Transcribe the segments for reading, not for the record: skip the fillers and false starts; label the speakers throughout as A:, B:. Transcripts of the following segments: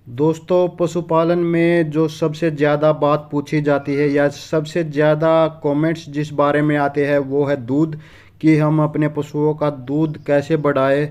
A: दोस्तों, पशुपालन में जो सबसे ज़्यादा बात पूछी जाती है या सबसे ज़्यादा कमेंट्स जिस बारे में आते हैं वो है दूध, कि हम अपने पशुओं का दूध कैसे बढ़ाएं।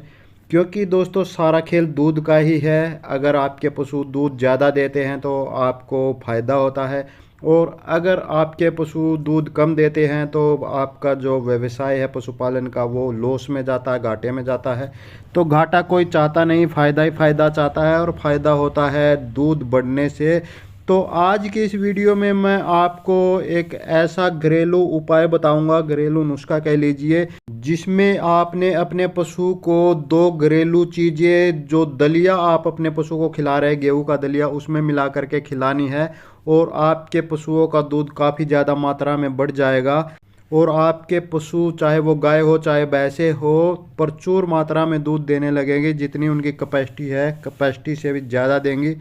A: क्योंकि दोस्तों सारा खेल दूध का ही है। अगर आपके पशु दूध ज़्यादा देते हैं तो आपको फ़ायदा होता है, और अगर आपके पशु दूध कम देते हैं तो आपका जो व्यवसाय है पशुपालन का वो लॉस में जाता है, घाटे में जाता है। तो घाटा कोई चाहता नहीं, फ़ायदा ही फ़ायदा चाहता है, और फ़ायदा होता है दूध बढ़ने से। तो आज की इस वीडियो में मैं आपको एक ऐसा घरेलू उपाय बताऊंगा, घरेलू नुस्खा कह लीजिए, जिसमें आपने अपने पशु को दो घरेलू चीज़ें, जो दलिया आप अपने पशु को खिला रहे हैं, गेहूं का दलिया, उसमें मिला करके खिलानी है। और आपके पशुओं का दूध काफ़ी ज़्यादा मात्रा में बढ़ जाएगा, और आपके पशु चाहे वो गाय हो चाहे भैंसे हो, प्रचुर मात्रा में दूध देने लगेंगे। जितनी उनकी कैपेसिटी है, कैपेसिटी से भी ज़्यादा देंगी।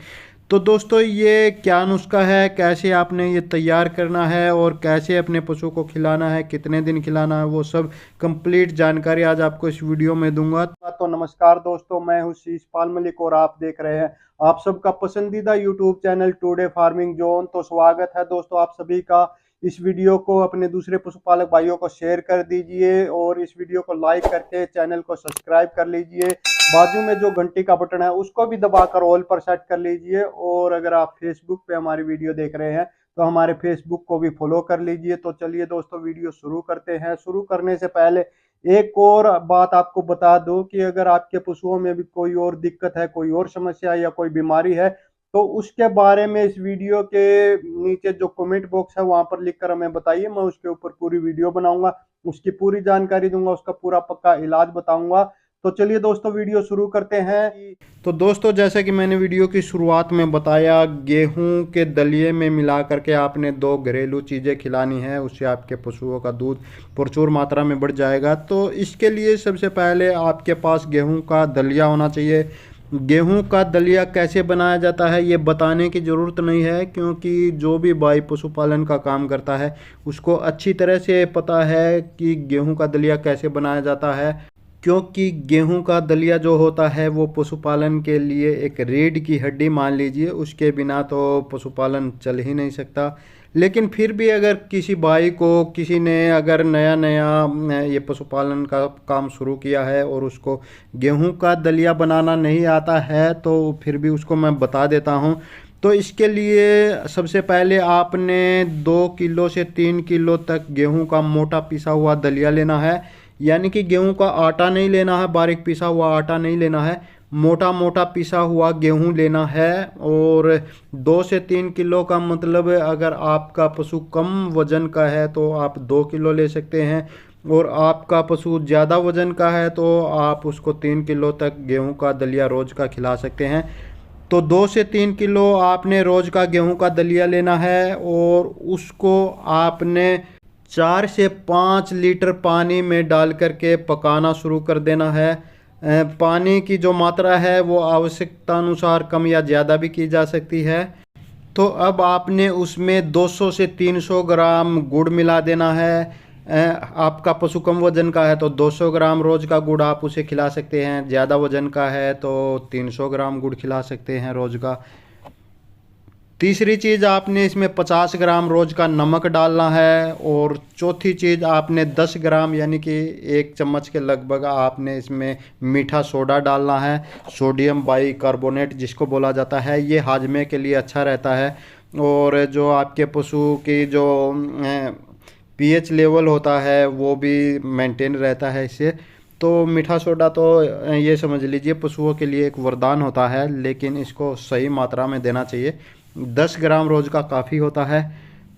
A: तो दोस्तों, ये क्या नुस्खा है, कैसे आपने ये तैयार करना है और कैसे अपने पशु को खिलाना है, कितने दिन खिलाना है, वो सब कंप्लीट जानकारी आज आपको इस वीडियो में दूंगा। तो नमस्कार दोस्तों, मैं हूं शीशपाल मलिक और आप देख रहे हैं आप सबका पसंदीदा YouTube channel today farming zone. तो स्वागत है दोस्तों आप सभी का। इस वीडियो को अपने दूसरे पशुपालक भाइयों को शेयर कर दीजिए, और इस वीडियो को लाइक करके चैनल को सब्सक्राइब कर लीजिए। बाजू में जो घंटी का बटन है उसको भी दबाकर ऑल पर सेट कर लीजिए। और अगर आप फेसबुक पे हमारी वीडियो देख रहे हैं तो हमारे फेसबुक को भी फॉलो कर लीजिए। तो चलिए दोस्तों, वीडियो शुरू करते हैं। शुरू करने से पहले एक और बात आपको बता दूं कि अगर आपके पशुओं में भी कोई और दिक्कत है, कोई और समस्या या कोई बीमारी है, तो उसके बारे में इस वीडियो के नीचे जो कमेंट बॉक्स है वहां पर लिखकर हमें बताइए। मैं उसके ऊपर पूरी वीडियो बनाऊंगा, उसकी पूरी जानकारी दूंगा, उसका पूरा पक्का इलाज बताऊंगा। तो चलिए दोस्तों, वीडियो शुरू करते हैं। तो दोस्तों, जैसे कि मैंने वीडियो की शुरुआत में बताया, गेहूं के दलिए में मिला करके आपने दो घरेलू चीज़ें खिलानी है, उससे आपके पशुओं का दूध प्रचुर मात्रा में बढ़ जाएगा। तो इसके लिए सबसे पहले आपके पास गेहूं का दलिया होना चाहिए। गेहूं का दलिया कैसे बनाया जाता है ये बताने की ज़रूरत नहीं है, क्योंकि जो भी भाई पशुपालन का काम करता है उसको अच्छी तरह से पता है कि गेहूं का दलिया कैसे बनाया जाता है। क्योंकि गेहूं का दलिया जो होता है वो पशुपालन के लिए एक रीढ़ की हड्डी मान लीजिए, उसके बिना तो पशुपालन चल ही नहीं सकता। लेकिन फिर भी अगर किसी भाई को, किसी ने अगर नया नया ये पशुपालन का काम शुरू किया है और उसको गेहूं का दलिया बनाना नहीं आता है, तो फिर भी उसको मैं बता देता हूँ। तो इसके लिए सबसे पहले आपने 2 किलो से 3 किलो तक गेहूं का मोटा पिसा हुआ दलिया लेना है। यानी कि गेहूं का आटा नहीं लेना है, बारीक पिसा हुआ आटा नहीं लेना है, मोटा मोटा पिसा हुआ गेहूं लेना है। और 2 से 3 किलो का मतलब, अगर आपका पशु कम वजन का है तो आप 2 किलो ले सकते हैं, और आपका पशु ज़्यादा वजन का है तो आप उसको 3 किलो तक गेहूं का दलिया रोज़ का खिला सकते हैं। तो 2 से 3 किलो आपने रोज़ का गेहूं का दलिया लेना है, और उसको आपने 4 से 5 लीटर पानी में डाल करके पकाना शुरू कर देना है। पानी की जो मात्रा है वो आवश्यकता अनुसार कम या ज़्यादा भी की जा सकती है। तो अब आपने उसमें 200 से 300 ग्राम गुड़ मिला देना है। आपका पशु कम वजन का है तो 200 ग्राम रोज़ का गुड़ आप उसे खिला सकते हैं, ज़्यादा वजन का है तो 300 ग्राम गुड़ खिला सकते हैं रोज़ का। तीसरी चीज़, आपने इसमें 50 ग्राम रोज़ का नमक डालना है। और चौथी चीज़, आपने 10 ग्राम यानी कि 1 चम्मच के लगभग आपने इसमें मीठा सोडा डालना है। सोडियम बाइकार्बोनेट जिसको बोला जाता है, ये हाजमे के लिए अच्छा रहता है। और जो आपके पशु की जो पीएच लेवल होता है वो भी मेंटेन रहता है इससे। तो मीठा सोडा तो ये समझ लीजिए पशुओं के लिए एक वरदान होता है, लेकिन इसको सही मात्रा में देना चाहिए। 10 ग्राम रोज़ का काफ़ी होता है।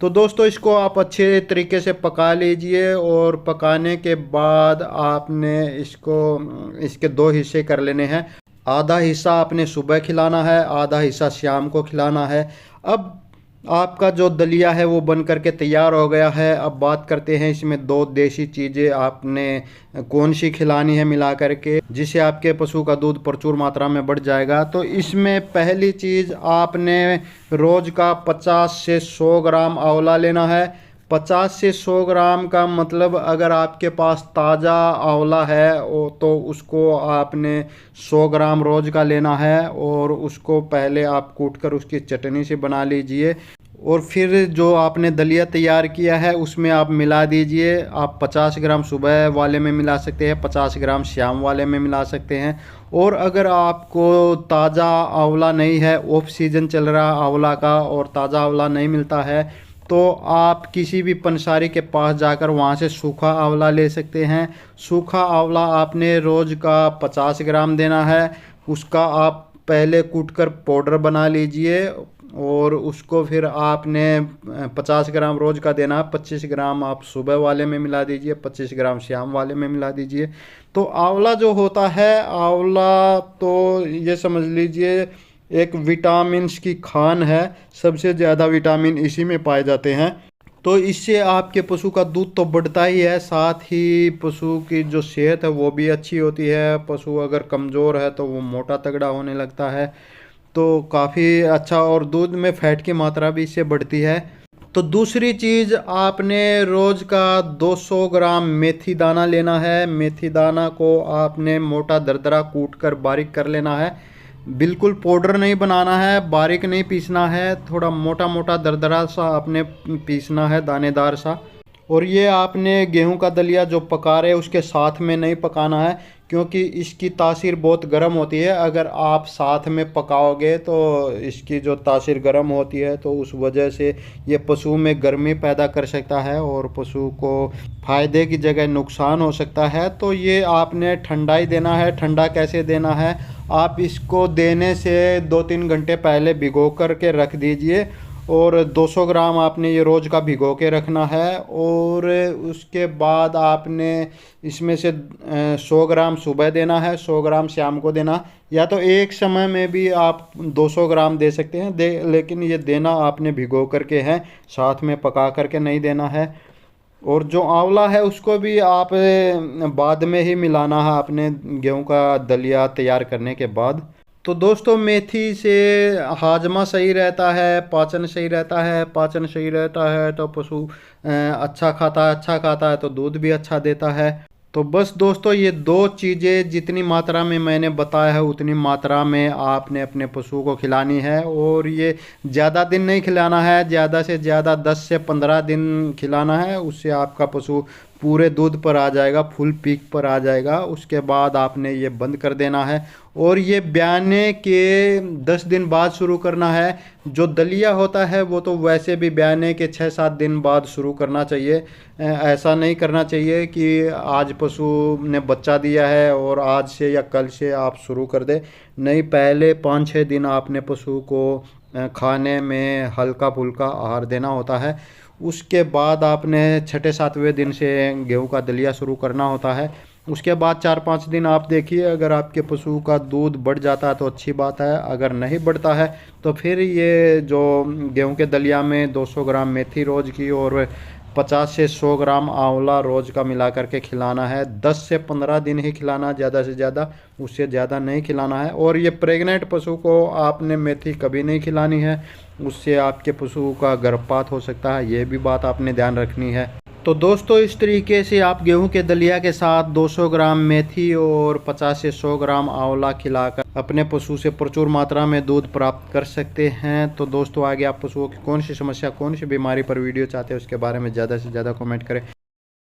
A: तो दोस्तों, इसको आप अच्छे तरीके से पका लीजिए, और पकाने के बाद आपने इसके 2 हिस्से कर लेने हैं। आधा हिस्सा आपने सुबह खिलाना है, आधा हिस्सा शाम को खिलाना है। अब आपका जो दलिया है वो बन करके तैयार हो गया है। अब बात करते हैं इसमें दो देसी चीज़ें आपने कौन सी खिलानी है मिला करके, जिससे आपके पशु का दूध प्रचुर मात्रा में बढ़ जाएगा। तो इसमें पहली चीज़, आपने रोज़ का 50 से 100 ग्राम आंवला लेना है। 50 से 100 ग्राम का मतलब अगर आपके पास ताज़ा आंवला है तो उसको आपने 100 ग्राम रोज़ का लेना है और उसको पहले आप कूट कर उसकी चटनी से बना लीजिए और फिर जो आपने दलिया तैयार किया है उसमें आप मिला दीजिए। आप 50 ग्राम सुबह वाले में मिला सकते हैं, 50 ग्राम शाम वाले में मिला सकते हैं। और अगर आपको ताज़ा आंवला नहीं है, ऑफ सीजन चल रहा आंवला का और ताज़ा आंवला नहीं मिलता है, तो आप किसी भी पंसारी के पास जाकर वहाँ से सूखा आंवला ले सकते हैं। सूखा आंवला आपने रोज़ का 50 ग्राम देना है। उसका आप पहले कूट कर पाउडर बना लीजिए और उसको फिर आपने 50 ग्राम रोज़ का देना है। 25 ग्राम आप सुबह वाले में मिला दीजिए, 25 ग्राम शाम वाले में मिला दीजिए। तो आंवला जो होता है, आंवला तो ये समझ लीजिए एक विटामिन्स की खान है। सबसे ज़्यादा विटामिन इसी में पाए जाते हैं। तो इससे आपके पशु का दूध तो बढ़ता ही है, साथ ही पशु की जो सेहत है वो भी अच्छी होती है। पशु अगर कमज़ोर है तो वो मोटा तगड़ा होने लगता है, तो काफ़ी अच्छा, और दूध में फैट की मात्रा भी इससे बढ़ती है। तो दूसरी चीज़, आपने रोज़ का 200 ग्राम मेथी दाना लेना है। मेथी दाना को आपने मोटा दरदरा कूट कर बारीक कर लेना है। बिल्कुल पाउडर नहीं बनाना है, बारीक नहीं पीसना है, थोड़ा मोटा मोटा दरदरा सा आपने पीसना है, दानेदार सा। और ये आपने गेहूं का दलिया जो पका रहे उसके साथ में नहीं पकाना है, क्योंकि इसकी तासीर बहुत गर्म होती है। अगर आप साथ में पकाओगे तो इसकी जो तासीर गर्म होती है तो उस वजह से ये पशु में गर्मी पैदा कर सकता है और पशु को फ़ायदे की जगह नुकसान हो सकता है। तो ये आपने ठंडा ही देना है। ठंडा कैसे देना है, आप इसको देने से 2-3 घंटे पहले भिगो कर के रख दीजिए और 200 ग्राम आपने ये रोज़ का भिगो के रखना है। और उसके बाद आपने इसमें से 100 ग्राम सुबह देना है, 100 ग्राम शाम को देना, या तो एक समय में भी आप 200 ग्राम दे सकते हैं, लेकिन ये देना आपने भिगो करके है, साथ में पका करके नहीं देना है। और जो आंवला है उसको भी आप बाद में ही मिलाना है अपने गेहूं का दलिया तैयार करने के बाद। तो दोस्तों, मेथी से हाजमा सही रहता है, पाचन सही रहता है। पाचन सही रहता है तो पशु अच्छा खाता है तो दूध भी अच्छा देता है। तो बस दोस्तों, ये 2 चीज़ें जितनी मात्रा में मैंने बताया है उतनी मात्रा में आपने अपने पशु को खिलानी है। और ये ज़्यादा दिन नहीं खिलाना है, ज़्यादा से ज़्यादा 10 से 15 दिन खिलाना है। उससे आपका पशु पूरे दूध पर आ जाएगा, फुल पीक पर आ जाएगा। उसके बाद आपने ये बंद कर देना है और ये ब्याने के 10 दिन बाद शुरू करना है। जो दलिया होता है वो तो वैसे भी ब्याने के 6-7 दिन बाद शुरू करना चाहिए। ऐसा नहीं करना चाहिए कि आज पशु ने बच्चा दिया है और आज से या कल से आप शुरू कर दे। नहीं, पहले 5-6 दिन आपने पशु को खाने में हल्का फुल्का आहार देना होता है। उसके बाद आपने 6-7वें दिन से गेहूं का दलिया शुरू करना होता है। उसके बाद 4-5 दिन आप देखिए, अगर आपके पशु का दूध बढ़ जाता है तो अच्छी बात है, अगर नहीं बढ़ता है तो फिर ये जो गेहूं के दलिया में 200 ग्राम मेथी रोज़ की और 50 से 100 ग्राम आंवला रोज़ का मिला करके खिलाना है। 10 से 15 दिन ही खिलाना, ज़्यादा से ज़्यादा, उससे ज़्यादा नहीं खिलाना है। और ये प्रेग्नेंट पशु को आपने मेथी कभी नहीं खिलानी है, उससे आपके पशु का गर्भपात हो सकता है। ये भी बात आपने ध्यान रखनी है। तो दोस्तों, इस तरीके से आप गेहूं के दलिया के साथ 200 ग्राम मेथी और 50 से 100 ग्राम आंवला खिलाकर अपने पशु से प्रचुर मात्रा में दूध प्राप्त कर सकते हैं। तो दोस्तों, आगे आप पशुओं की कौन सी समस्या, कौन सी बीमारी पर वीडियो चाहते हैं उसके बारे में ज़्यादा से ज़्यादा कमेंट करें।